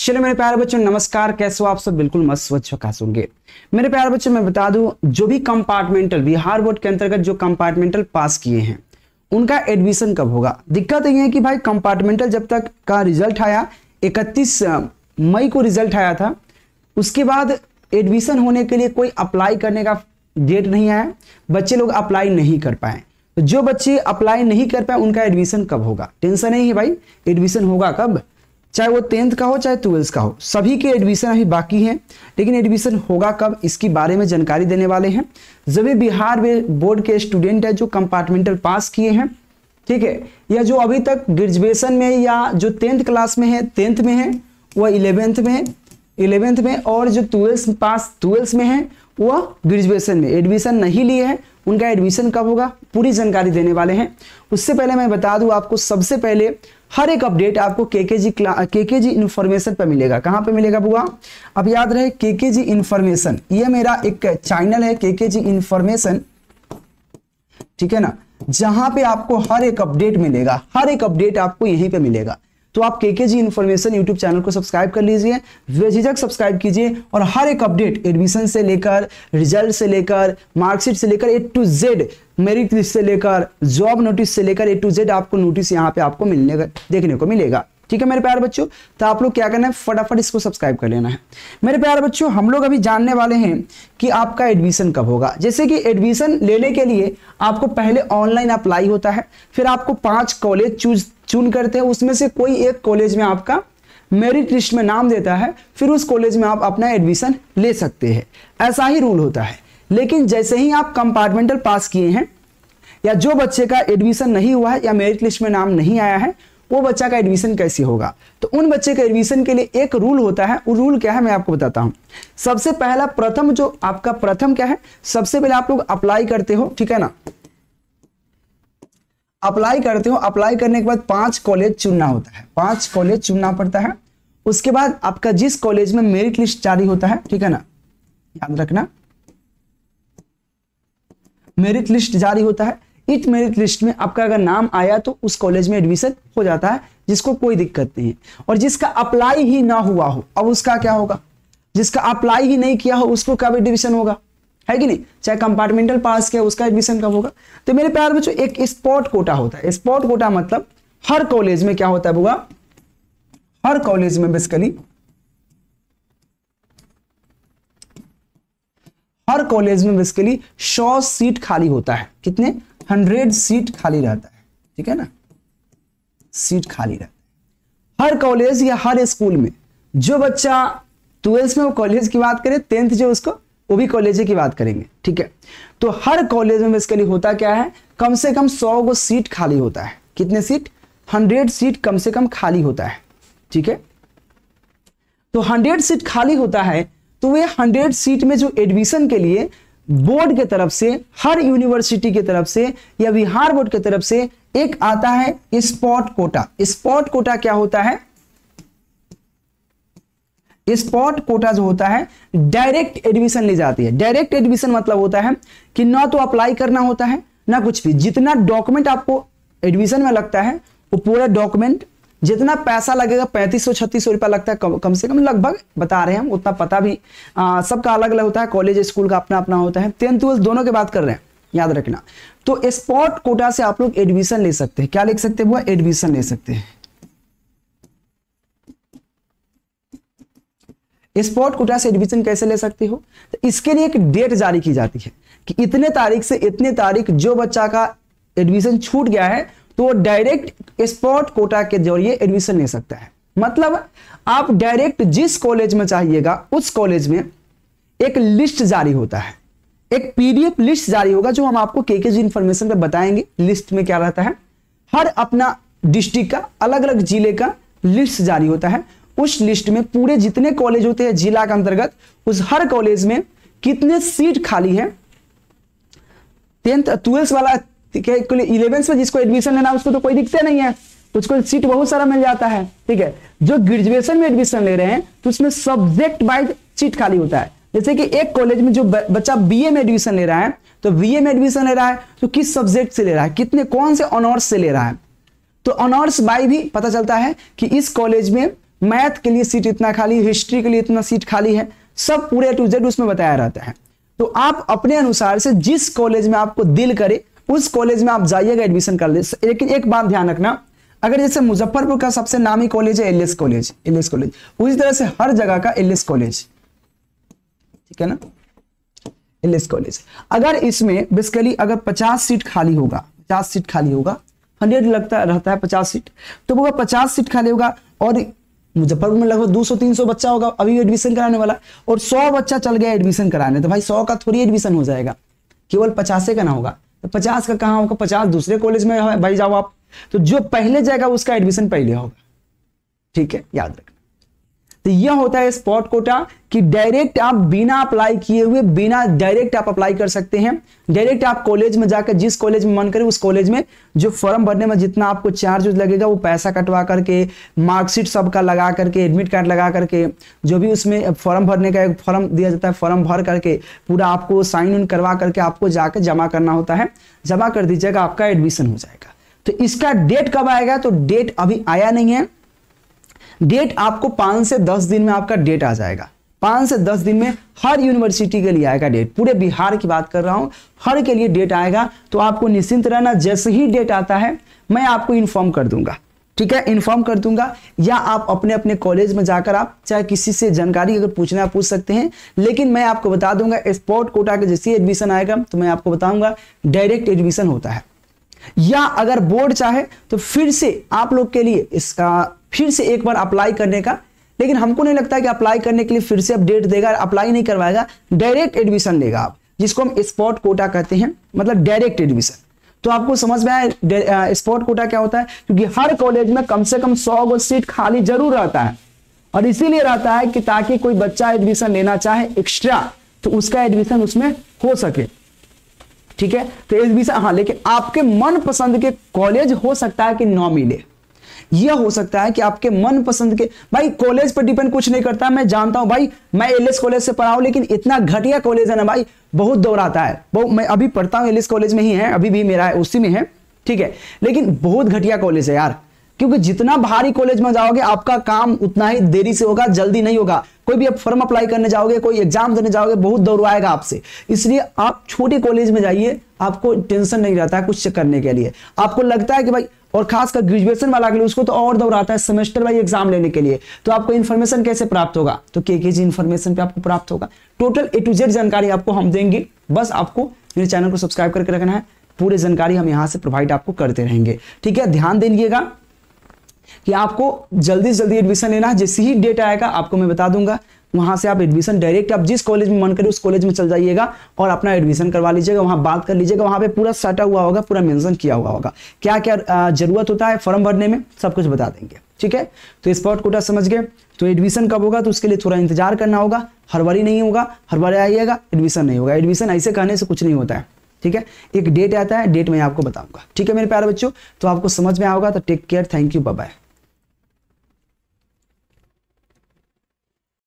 चलो मेरे प्यारे बच्चों नमस्कार, कैसे हो आप सब? बिल्कुल मस्त स्वच्छ खास होंगे। मेरे प्यारे बच्चों मैं बता दूं, जो भी कंपार्टमेंटल बिहार बोर्ड के अंतर्गत जो कंपार्टमेंटल पास किए हैं उनका एडमिशन कब होगा। दिक्कत ये है कि भाई कंपार्टमेंटल जब तक का रिजल्ट आया 31 मई को रिजल्ट आया था, उसके बाद एडमिशन होने के लिए कोई अप्लाई करने का डेट नहीं आया, बच्चे लोग अप्लाई नहीं कर पाए। तो जो बच्चे अप्लाई नहीं कर पाए उनका एडमिशन कब होगा, टेंशन नहीं है भाई, एडमिशन होगा कब, चाहे वो 10th का हो चाहे 12th का हो, सभी के एडमिशन अभी बाकी हैं, लेकिन एडमिशन होगा कब इसके बारे में जानकारी देने वाले हैं। जब भी बिहार बोर्ड के स्टूडेंट है जो कंपार्टमेंटल पास किए हैं, ठीक है, या जो अभी तक ग्रेजुएशन में या जो 10th क्लास में है 10th में है वह 11th में और जो 12th में है वह ग्रेजुएशन में एडमिशन नहीं लिए हैं, उनका एडमिशन कब होगा पूरी जानकारी देने वाले हैं। उससे पहले मैं बता दूं आपको, सबसे पहले हर एक अपडेट आपको केकेजी इन्फॉर्मेशन पर मिलेगा। कहां पे मिलेगा बुआ? अब याद रहे केकेजी इन्फॉर्मेशन, ये मेरा एक चैनल है केकेजी इन्फॉर्मेशन, ठीक है ना, जहां पे आपको हर एक अपडेट मिलेगा, हर एक अपडेट आपको यहीं पे मिलेगा। तो आप केकेजी इन्फॉर्मेशन यूट्यूब चैनल को सब्सक्राइब कर लीजिए, बेझिझक सब्सक्राइब कीजिए और हर एक अपडेट एडमिशन से लेकर रिजल्ट से लेकर मार्कशीट से लेकर A to Z, merit list से लेकर जॉब नोटिस से लेकर A to Z आपको नोटिस यहाँ पे आपको देखने को मिलेगा। ठीक है मेरे प्यारे बच्चों, तो आप लोग क्या करना है, फटाफट इसको सब्सक्राइब कर लेना है। मेरे प्यारे बच्चों हम लोग अभी जानने वाले हैं कि आपका एडमिशन कब होगा। जैसे कि एडमिशन लेने के लिए आपको पहले ऑनलाइन अप्लाई होता है, फिर आपको 5 कॉलेज चून करते हैं, उसमें से कोई एक कॉलेज में आपका मेरिट लिस्ट में नाम देता है, फिर उस कॉलेज में आप अपना एडमिशन ले सकते हैं, ऐसा ही रूल होता है। लेकिन जैसे ही आप कंपार्टमेंटल पास किए हैं या जो बच्चे का एडमिशन नहीं हुआ है या मेरिट लिस्ट में नाम नहीं आया है, वो बच्चा का एडमिशन कैसे होगा, तो उन बच्चे का एडमिशन के लिए एक रूल होता है। वो रूल क्या है मैं आपको बताता हूं। सबसे पहला प्रथम जो आपका प्रथम क्या है, सबसे पहले आप लोग अप्लाई करते हो, ठीक है ना, अप्लाई करते हो, अप्लाई करने के बाद 5 कॉलेज चुनना होता है, 5 कॉलेज चुनना पड़ता है। उसके बाद आपका जिस कॉलेज में मेरिट लिस्ट जारी होता है, ठीक है ना, याद रखना मेरिट लिस्ट जारी होता है, इस मेरिट लिस्ट में आपका अगर नाम आया तो उस कॉलेज में एडमिशन हो जाता है, जिसको कोई दिक्कत नहीं है। और जिसका अप्लाई ही ना हुआ हो, अब उसका क्या होगा, जिसका अप्लाई ही नहीं किया हो उसको कब एडमिशन होगा, है कि नहीं, चाहे कंपार्टमेंटल पास किया उसका एडमिशन कब होगा। तो मेरे प्यारे बच्चों एक स्पॉट कोटा होता है। स्पॉट कोटा मतलब हर कॉलेज में क्या होता है बुआ, हर कॉलेज में बेसिकली हर कॉलेज में बेसिकली 100 सीट खाली होता है। कितने? 100 सीट खाली रहता है, ठीक है ना, सीट खाली रहता है हर कॉलेज या हर स्कूल में। जो बच्चा 12th में वो कॉलेज की बात करें, 10th जो उसको वो भी कॉलेज की बात करेंगे, ठीक है। तो हर कॉलेज में बेसिकली होता क्या है, कम से कम 100 गो सीट खाली होता है। कितने सीट? 100 सीट कम से कम खाली होता है, ठीक है। तो 100 सीट खाली होता है, तो वे 100 सीट में जो एडमिशन के लिए बोर्ड के तरफ से, हर यूनिवर्सिटी की तरफ से या बिहार बोर्ड की तरफ से एक आता है स्पॉट कोटा। स्पॉट कोटा क्या होता है? स्पॉट कोटा जो होता है डायरेक्ट एडमिशन ली जाती है। डायरेक्ट एडमिशन मतलब होता है कि ना तो अप्लाई करना होता है ना कुछ भी, जितना डॉक्यूमेंट आपको एडमिशन में लगता है वो पूरा डॉक्यूमेंट, जितना पैसा लगेगा 3500-3600 रुपया लगता है कम से कम, लगभग बता रहे हैं हम, उतना पता भी सबका अलग अलग होता है, कॉलेज स्कूल का अपना अपना होता है, 10th 12th दोनों की बात कर रहे हैं, याद रखना। तो स्पॉट कोटा से आप लोग एडमिशन ले सकते हैं। क्या ले सकते हैं? वो एडमिशन ले सकते हैं। स्पॉट कोटा से एडमिशन कैसे ले सकते हो, तो इसके लिए एक डेट जारी की जाती है कि इतने तारीख से इतने तारीख जो बच्चा का एडमिशन छूट गया है तो वो डायरेक्ट स्पॉट कोटा के जरिए एडमिशन ले सकता है। मतलब आप डायरेक्ट जिस कॉलेज में चाहिएगा उस कॉलेज में एक लिस्ट जारी होता है, एक PDF लिस्ट जारी होगा, जो हम आपको केकेजी इन्फॉर्मेशन पे बताएंगे। लिस्ट में क्या रहता है, हर अपना डिस्ट्रिक्ट का अलग अलग जिले का लिस्ट जारी होता है। उस लिस्ट में पूरे जितने कॉलेज होते हैं जिला के अंतर्गत, उस हर कॉलेज में कितने सीट खाली है। 10th 12th वाला 11th में जिसको एडमिशन लेना उसको तो कोई दिक्कत नहीं है, उसको सीट बहुत सारा मिल जाता है, ठीक है। जो ग्रेजुएशन में एडमिशन ले रहे हैं तो उसमें सब्जेक्ट वाइज सीट खाली होता है। जैसे कि एक कॉलेज में जो बच्चा BA में एडमिशन ले रहा है, तो BA में एडमिशन ले रहा है तो किस सब्जेक्ट से ले रहा है, कितने कौन से ऑनर्स से ले रहा है, तो ऑनर्स बाय भी पता चलता है कि इस कॉलेज में मैथ के लिए सीट इतना खाली, हिस्ट्री के लिए इतना सीट खाली है, सब पूरे टू जेड उसमें बताया रहता है। तो आप अपने अनुसार से जिस कॉलेज में आपको दिल करे उस कॉलेज में आप जाइएगा, एडमिशन कर ले। लेकिन एक बात ध्यान रखना, अगर जैसे मुजफ्फरपुर का सबसे नामी कॉलेज है एलएस कॉलेज, उसी तरह से हर जगह का एलएस कॉलेज, ठीक है ना, एलएस कॉलेज। अगर इसमें बेसिकली अगर 50 सीट खाली होगा, 100 लगता रहता है 50 सीट, तो वो 50 सीट खाली होगा और मुजफ्फरपुर में लगभग 200-300 बच्चा होगा अभी एडमिशन कराने वाला, और 100 बच्चा चल गया एडमिशन कराने, तो भाई 100 का थोड़ी एडमिशन हो जाएगा, केवल 50 का ना होगा। तो 50 का कहाँ होगा, 50 दूसरे कॉलेज में है भाई, जाओ आप, तो जो पहले जाएगा उसका एडमिशन पहले होगा, ठीक है, याद रखना। तो यह होता है स्पॉट कोटा कि डायरेक्ट आप बिना अप्लाई किए हुए, बिना डायरेक्ट आप अप्लाई कर सकते हैं। डायरेक्ट आप कॉलेज में जाकर जिस कॉलेज में मन करे उस कॉलेज में, जो फॉर्म भरने में जितना आपको चार्ज लगेगा वो पैसा कटवा करके, मार्कशीट सबका लगा करके, एडमिट कार्ड लगा करके, जो भी उसमें फॉर्म भरने का एक फॉर्म दिया जाता है, फॉर्म भर करके पूरा आपको साइन इन करवा करके आपको जाकर जमा करना होता है। जमा कर दीजिएगा, आपका एडमिशन हो जाएगा। तो इसका डेट कब आएगा, तो डेट अभी आया नहीं है। डेट आपको 5 से 10 दिन में आपका डेट आ जाएगा। 5 से 10 दिन में हर यूनिवर्सिटी के लिए आएगा डेट, पूरे बिहार की बात कर रहा हूं, हर के लिए डेट आएगा। तो आपको निश्चिंत रहना, जैसे ही डेट आता है मैं आपको इन्फॉर्म कर दूंगा, ठीक है, इन्फॉर्म कर दूंगा। या आप अपने अपने कॉलेज में जाकर आप चाहे किसी से जानकारी अगर पूछना पूछ सकते हैं, लेकिन मैं आपको बता दूंगा स्पॉट कोटा के जैसे एडमिशन आएगा तो मैं आपको बताऊंगा डायरेक्ट एडमिशन होता है। या अगर बोर्ड चाहे तो फिर से आप लोग के लिए इसका फिर से एक बार अप्लाई करने का, लेकिन हमको नहीं लगता कि अप्लाई करने के लिए फिर से अपडेट देगा, अप्लाई नहीं करवाएगा, डायरेक्ट एडमिशन लेगा आप, जिसको हम स्पॉट कोटा कहते हैं, मतलब डायरेक्ट एडमिशन। तो आपको समझ में आया स्पॉट कोटा क्या होता है, क्योंकि हर कॉलेज में कम से कम 100 सीट खाली जरूर रहता है, और इसीलिए रहता है कि ताकि कोई बच्चा एडमिशन लेना चाहे एक्स्ट्रा तो उसका एडमिशन उसमें हो सके, ठीक है। तो एडमिशन, हाँ, लेकिन आपके मन पसंद के कॉलेज हो सकता है कि न मिले, यह हो सकता है कि आपके मन पसंद के, भाई कॉलेज पर डिपेंड कुछ नहीं करता। मैं जानता हूं भाई, मैं एलएस कॉलेज से पढ़ा हूं, लेकिन इतना घटिया कॉलेज है ना भाई, बहुत दौड़ाता है। मैं अभी पढ़ता हूं एलएस कॉलेज में ही है, अभी भी मेरा उसी में है, ठीक है, लेकिन बहुत घटिया कॉलेज है यार। क्योंकि जितना भारी कॉलेज में जाओगे आपका काम उतना ही देरी से होगा, जल्दी नहीं होगा। कोई भी आप फॉर्म अप्लाई करने जाओगे, कोई एग्जाम देने जाओगे, बहुत दौड़वाएगा आपसे। इसलिए आप छोटे कॉलेज में जाइए, आपको टेंशन नहीं रहता है कुछ करने के लिए। आपको लगता है कि भाई, और खासकर ग्रेजुएशन वाला के लिए उसको तो और दौड़ाता है सेमेस्टर वाइज एग्जाम लेने के लिए। तो आपको इन्फॉर्मेशन कैसे प्राप्त होगा, तो केकेजी इन्फॉर्मेशन पे आपको प्राप्त होगा। टोटल ए टू जेड जानकारी आपको हम देंगे, बस आपको मेरे चैनल को सब्सक्राइब करके रखना है। पूरी जानकारी हम यहाँ से प्रोवाइड आपको करते रहेंगे, ठीक है। ध्यान दीजिएगा कि आपको जल्दी से जल्दी एडमिशन लेना है। जैसे ही डेट आएगा आपको मैं बता दूंगा, वहां से आप एडमिशन डायरेक्ट आप जिस कॉलेज में मन करे उस कॉलेज में चल जाइएगा और अपना एडमिशन करवा लीजिएगा। वहां बात कर लीजिएगा, वहां पे पूरा सटा हुआ होगा, पूरा मेंशन किया हुआ होगा क्या क्या जरूरत होता है फॉर्म भरने में, सब कुछ बता देंगे, ठीक है। तो स्पॉट कोटा समझ गए। तो एडमिशन कब होगा, तो उसके लिए थोड़ा इंतजार करना होगा। हर बारी नहीं होगा, हर बार आइएगा एडमिशन नहीं होगा। एडमिशन ऐसे कहने से कुछ नहीं होता है, ठीक है। एक डेट आता है, डेट मैं आपको बताऊंगा, ठीक है मेरे प्यारे बच्चों। तो आपको समझ में आओगा, तो take care, thank you, bye bye.